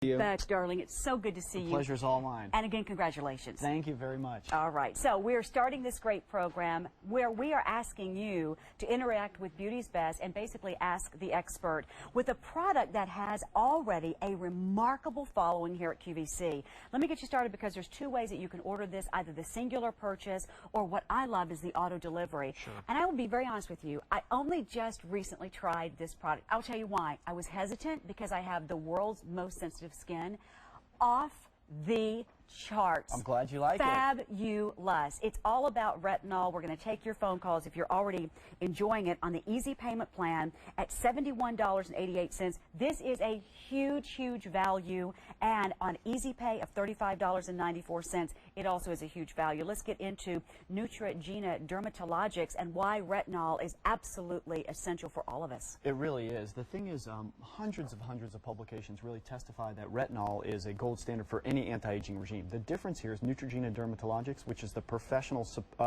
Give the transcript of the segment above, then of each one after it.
You. Back, darling. It's so good to see you. The pleasure's all mine. And again, congratulations. Thank you very much. All right. So we're starting this great program where we are asking you to interact with Beauty's Best and basically ask the expert with a product that has already a remarkable following here at QVC. Let me get you started because there's two ways that you can order this, either the singular purchase or what I love is the auto delivery. Sure. And I will be very honest with you. I only just recently tried this product. I'll tell you why. I was hesitant because I have the world's most sensitive skin. Off the charts. I'm glad you like it. Fabulous. It's all about retinol. We're going to take your phone calls if you're already enjoying it on the easy payment plan at $71.88. This is a huge, huge value. And on easy pay of $35.94, it also is a huge value. Let's get into Neutrogena Dermatologics and why retinol is absolutely essential for all of us. It really is. The thing is, hundreds of publications really testify that retinol is a gold standard for any anti-aging regime. The difference here is Neutrogena Dermatologics, which is the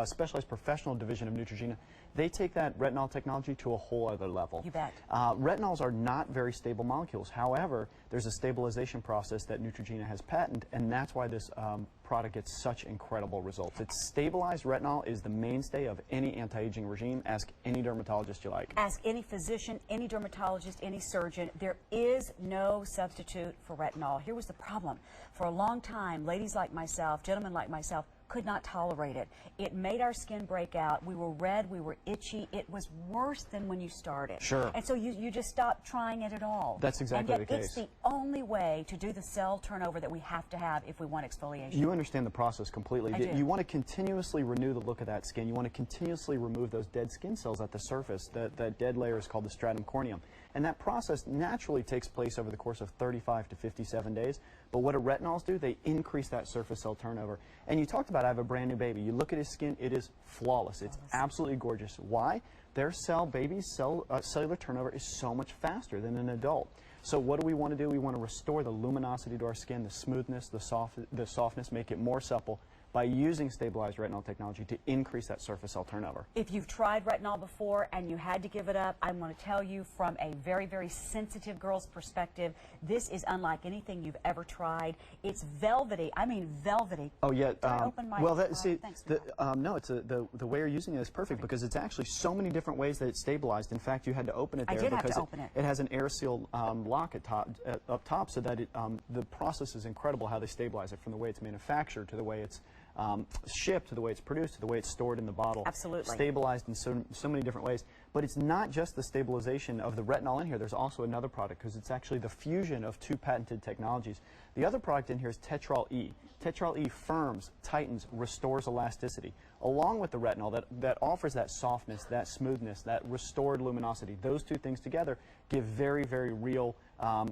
specialized professional division of Neutrogena. They take that retinol technology to a whole other level. You bet. Retinols are not very stable molecules. However, there's a stabilization process that Neutrogena has patented, and that's why this product gets such incredible results. It's stabilized retinol is the mainstay of any anti-aging regime. Ask any dermatologist you like. Ask any physician, any dermatologist, any surgeon. There is no substitute for retinol. Here was the problem. For a long time, ladies like myself, gentlemen like myself, could not tolerate it. It made our skin break out. We were red, we were itchy. It was worse than when you started. Sure. And so you just stopped trying it at all. That's exactly the case. And yet it's the only way to do the cell turnover that we have to have if we want exfoliation. You understand the process completely. I do. You want to continuously renew the look of that skin. You want to continuously remove those dead skin cells at the surface. That dead layer is called the stratum corneum. And that process naturally takes place over the course of 35 to 57 days. But what do retinols do? They increase that surface cell turnover. And you talked about, I have a brand new baby. You look at his skin, it is flawless. It's absolutely gorgeous. Why? Their cellular turnover is so much faster than an adult. So what do we want to do? We want to restore the luminosity to our skin, the smoothness, the softness, make it more supple, by using stabilized retinol technology to increase that surface cell turnover. If you've tried retinol before and you had to give it up, I'm going to tell you from a very, very sensitive girl's perspective, this is unlike anything you've ever tried. It's velvety. I mean velvety. Oh, yeah. Well, no, it's the way you're using it is perfect because it's actually so many different ways that it's stabilized. In fact, you had to open it there because it has an air seal lock up top so that the process is incredible how they stabilize it from the way it's manufactured to the way it's shipped, to the way it's produced, to the way it's stored in the bottle. Absolutely. Stabilized in so many different ways. But it's not just the stabilization of the retinol in here. There's also another product because it's actually the fusion of two patented technologies. The other product in here is Tetrol E. Tetrol E firms, tightens, restores elasticity. Along with the retinol that offers that softness, that smoothness, that restored luminosity. Those two things together give very, very real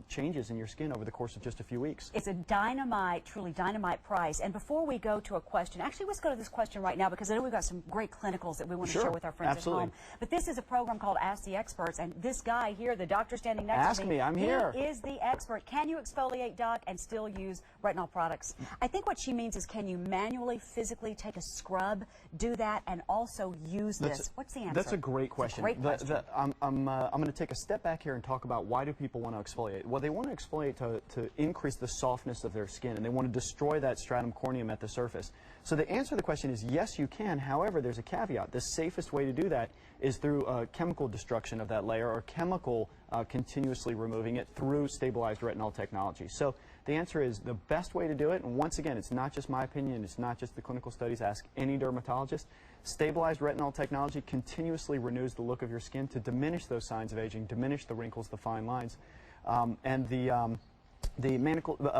changes in your skin over the course of just a few weeks. It's a dynamite, truly dynamite price. And before we go to a question, actually let's go to this question right now because I know we've got some great clinicals that we want to share with our friends absolutely. at home. But this is a program called Ask the Experts, and this guy here, the doctor standing next to me, I'm here. He is the expert. Can you exfoliate, Doc, and still use retinol products? I think what she means is can you manually, physically take a scrub, do that, and also use this? What's the answer? That's a great question. Great question. I'm going to take a step back here and talk about why do people want to exfoliate. Well, they want to exfoliate to increase the softness of their skin, and they want to destroy that stratum corneum at the surface. So the answer to the question is yes, you can. However, there's a caveat. The safest way to do that is through chemical destruction of that layer or chemical continuously removing it through stabilized retinol technology. So the answer is the best way to do it, and once again, it's not just my opinion, it's not just the clinical studies, ask any dermatologist. Stabilized retinol technology continuously renews the look of your skin to diminish those signs of aging, diminish the wrinkles, the fine lines. And the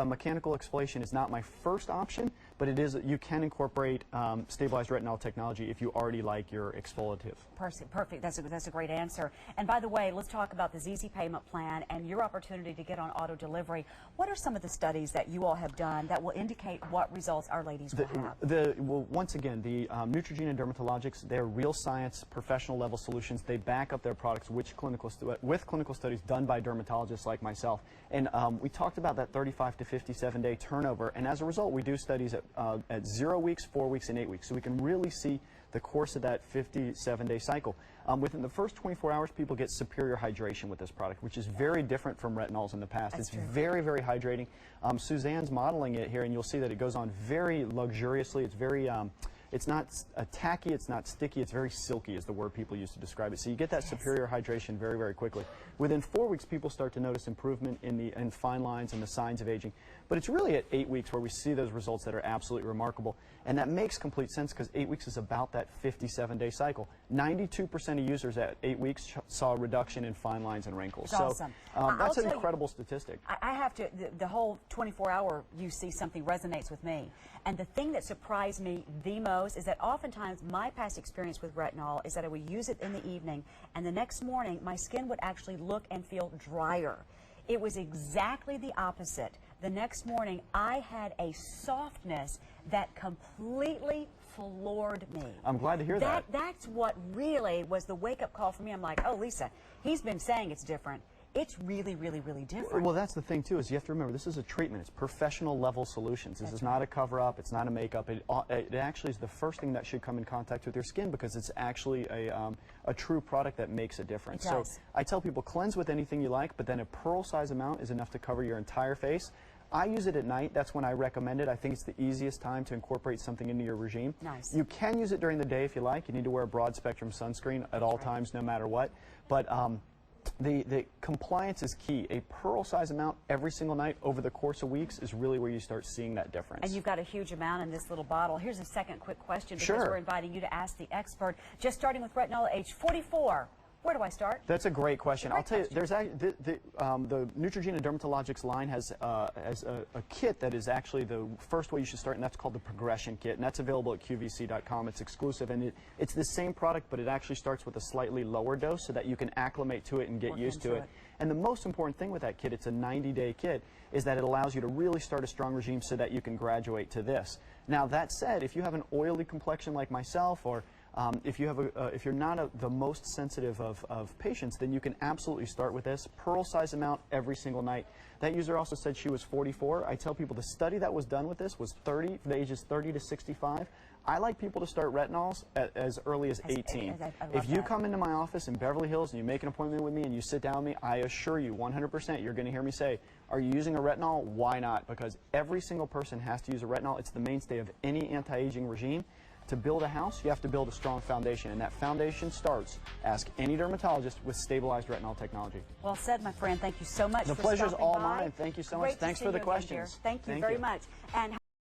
mechanical exfoliation is not my first option, but it is. You can incorporate stabilized retinol technology if you already like your exfoliative. Perfect. That's a great answer. And by the way, let's talk about this easy payment plan and your opportunity to get on auto delivery. What are some of the studies that you all have done that will indicate what results our ladies will have? Well, once again, the Neutrogena Dermatologics, they're real science, professional level solutions. They back up their products with clinical studies done by dermatologists like myself. And we talked about that 35 to 57 day turnover. And as a result, we do studies at 0 weeks, 4 weeks, and 8 weeks. So we can really see the course of that 57-day cycle. Within the first 24 hours, people get superior hydration with this product, which is very different from retinols in the past. That's it's true. very, very hydrating. Suzanne's modeling it here, and you'll see that it goes on very luxuriously. It's very, it's not tacky, it's not sticky, it's very silky is the word people use to describe it. So you get that superior hydration very, very quickly. Within 4 weeks, people start to notice improvement in fine lines and the signs of aging. But it's really at 8 weeks where we see those results that are absolutely remarkable. And that makes complete sense because 8 weeks is about that 57-day cycle. 92% of users at 8 weeks saw a reduction in fine lines and wrinkles. That's awesome. That's an incredible statistic. I have to, the whole 24-hour you see something resonates with me. And the thing that surprised me the most is that oftentimes my past experience with retinol is that I would use it in the evening and the next morning my skin would actually look and feel drier. It was exactly the opposite. The next morning I had a softness that completely floored me. I'm glad to hear that. That's what really was the wake-up call for me. I'm like, oh, Lisa, he's been saying it's different. It's really, really, really different. Well, that's the thing, too, is you have to remember, this is a treatment. It's professional-level solutions. This is not a cover-up. It's not a makeup. It actually is the first thing that should come in contact with your skin because it's actually a true product that makes a difference. It does. So I tell people, cleanse with anything you like, but then a pearl-size amount is enough to cover your entire face. I use it at night. That's when I recommend it. I think it's the easiest time to incorporate something into your regime. Nice. You can use it during the day if you like. You need to wear a broad-spectrum sunscreen at all times, no matter what. But the compliance is key. A pearl-size amount every single night over the course of weeks is really where you start seeing that difference. And you've got a huge amount in this little bottle. Here's a second quick question because Sure. we're inviting you to ask the expert. Just starting with retinol at age 44. Where do I start? That's a great question. I'll tell you, there's the Neutrogena Dermatologics line has a kit that is actually the first way you should start, and that's called the Progression Kit, and that's available at QVC.com. It's exclusive, and it's the same product, but it actually starts with a slightly lower dose so that you can acclimate to it and get used to it. And the most important thing with that kit, it's a 90-day kit, is that it allows you to really start a strong regime so that you can graduate to this. Now, that said, if you have an oily complexion like myself, or if you're not the most sensitive of patients, then you can absolutely start with this pearl-size amount every single night. That user also said she was 44. I tell people the study that was done with this was for the ages 30 to 65. I like people to start retinols as early as 18. If you come into my office in Beverly Hills and you make an appointment with me and you sit down with me, I assure you 100% you're going to hear me say, are you using a retinol? Why not? Because every single person has to use a retinol. It's the mainstay of any anti-aging regime. To build a house, you have to build a strong foundation, and that foundation starts, ask any dermatologist, with stabilized retinol technology. Well said, my friend. Thank you so much for stopping by. The pleasure's all mine. Thank you so much. Thanks for the questions. Thank you very much. And